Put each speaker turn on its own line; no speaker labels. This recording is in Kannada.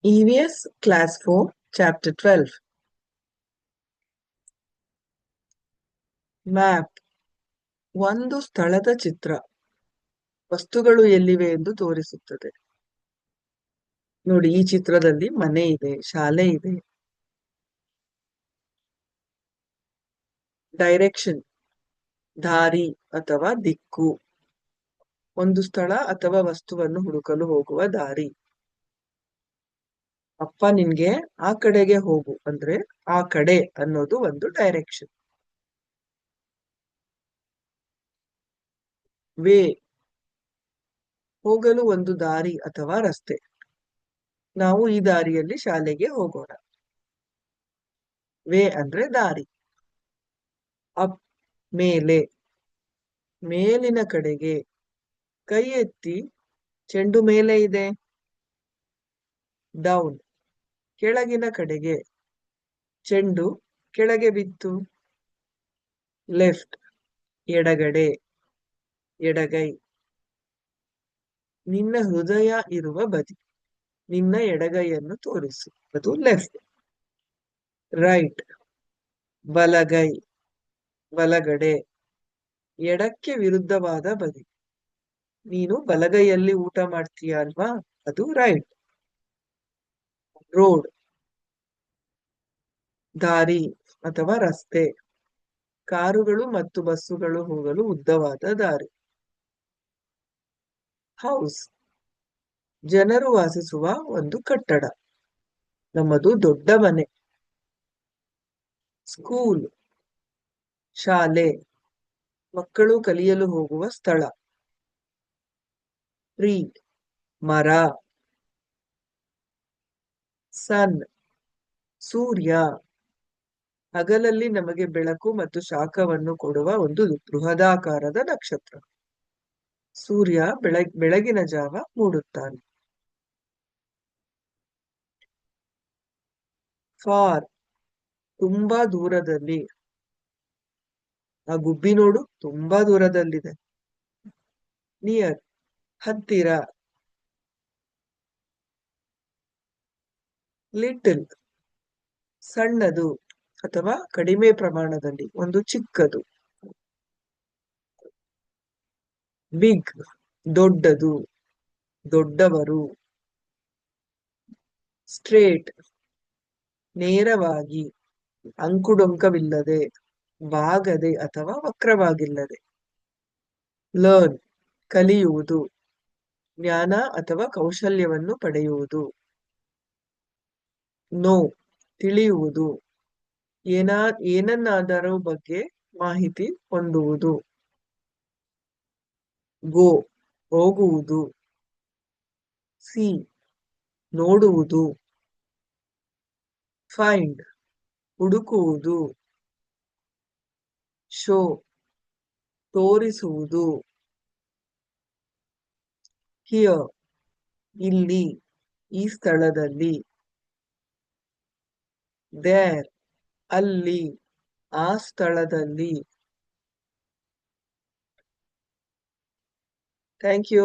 EVS Class 4, Chapter 12. ಮ್ಯಾಪ್ ಒಂದು ಸ್ಥಳದ ಚಿತ್ರ ವಸ್ತುಗಳು ಎಲ್ಲಿವೆ ಎಂದು ತೋರಿಸುತ್ತದೆ. ನೋಡಿ, ಈ ಚಿತ್ರದಲ್ಲಿ ಮನೆ ಇದೆ, ಶಾಲೆ ಇದೆ. ಡೈರೆಕ್ಷನ್ ದಾರಿ ಅಥವಾ ದಿಕ್ಕು, ಒಂದು ಸ್ಥಳ ಅಥವಾ ವಸ್ತುವನ್ನು ಹುಡುಕಲು ಹೋಗುವ ದಾರಿ. ಅಪ್ಪ ನಿನ್ಗೆ ಆ ಕಡೆಗೆ ಹೋಗು ಅಂದ್ರೆ ಆ ಕಡೆ ಅನ್ನೋದು ಒಂದು ಡೈರೆಕ್ಷನ್. ವೇ ಹೋಗಲು ಒಂದು ದಾರಿ ಅಥವಾ ರಸ್ತೆ. ನಾವು ಈ ದಾರಿಯಲ್ಲಿ ಶಾಲೆಗೆ ಹೋಗೋಣ. ವೇ ಅಂದ್ರೆ ದಾರಿ. ಅಪ್ ಮೇಲೆ, ಮೇಲಿನ ಕಡೆಗೆ. ಕೈ ಎತ್ತಿ, ಚೆಂಡು ಮೇಲೆ ಇದೆ. ಡೌನ್ ಕೆಳಗಿನ ಕಡೆಗೆ, ಚೆಂಡು ಕೆಳಗೆ ಬಿತ್ತು. ಲೆಫ್ಟ್ ಎಡಗಡೆ, ಎಡಗೈ. ನಿನ್ನ ಹೃದಯ ಇರುವ ಬದಿ, ನಿನ್ನ ಎಡಗೈಯನ್ನು ತೋರಿಸು, ಅದು ಲೆಫ್ಟ್. ರೈಟ್ ಬಲಗೈ, ಬಲಗಡೆ. ಎಡಕ್ಕೆ ವಿರುದ್ಧವಾದ ಬದಿ, ನೀನು ಬಲಗೈಯಲ್ಲಿ ಊಟ ಮಾಡ್ತೀಯ ಅಲ್ವಾ, ಅದು ರೈಟ್. ರೋಡ್ ದಾರಿ ಅಥವಾ ರಸ್ತೆ, ಕಾರುಗಳು ಮತ್ತು ಬಸ್ಸುಗಳು ಹೋಗಲು ಉದ್ದವಾದ ದಾರಿ. ಹೌಸ್ ಜನರು ವಾಸಿಸುವ ಒಂದು ಕಟ್ಟಡ, ನಮ್ಮದು ದೊಡ್ಡ ಮನೆ. ಸ್ಕೂಲ್ ಶಾಲೆ, ಮಕ್ಕಳು ಕಲಿಯಲು ಹೋಗುವ ಸ್ಥಳ. ಟ್ರೀ ಮರ. ಸನ್ ಸೂರ್ಯ, ಹಗಲಲ್ಲಿ ನಮಗೆ ಬೆಳಕು ಮತ್ತು ಶಾಖವನ್ನು ಕೊಡುವ ಒಂದು ಬೃಹದಾಕಾರದ ನಕ್ಷತ್ರ. ಸೂರ್ಯ ಬೆಳಗಿನ ಜಾವ ಮೂಡುತ್ತಾನೆ. ಫಾರ್ ತುಂಬಾ ದೂರದಲ್ಲಿ, ಆ ಗುಬ್ಬಿ ನೋಡು ತುಂಬಾ ದೂರದಲ್ಲಿದೆ. ನಿಯರ್ ಹತ್ತಿರ. ಲಿಟಲ್ ಸಣ್ಣದು ಅಥವಾ ಕಡಿಮೆ ಪ್ರಮಾಣದಲ್ಲಿ, ಒಂದು ಚಿಕ್ಕದು. ಬಿಗ್ ದೊಡ್ಡದು, ದೊಡ್ಡವರು. ಸ್ಟ್ರೇಟ್ ನೇರವಾಗಿ, ಅಂಕುಡೊಂಕವಿಲ್ಲದೆ, ಬಾಗದೆ ಅಥವಾ ವಕ್ರವಾಗಿಲ್ಲದೆ. ಲರ್ನ್ ಕಲಿಯುವುದು, ಜ್ಞಾನ ಅಥವಾ ಕೌಶಲ್ಯವನ್ನು ಪಡೆಯುವುದು. ನೋ ತಿಳಿಯುವುದು, ಏನನ್ನಾದರೂ ಬಗ್ಗೆ ಮಾಹಿತಿ ಹೊಂದುವುದು. ಗೋ ಹೋಗುವುದು. ಸಿ ನೋಡುವುದು. ಫೈಂಡ್ ಹುಡುಕುವುದು. ಶೋ ತೋರಿಸುವುದು. ಹಿಯರ್ ಇಲ್ಲಿ, ಈ ಸ್ಥಳದಲ್ಲಿ. ದೇರ್ ಅಲ್ಲಿ, ಆ ಸ್ಥಳದಲ್ಲಿ. Thank you.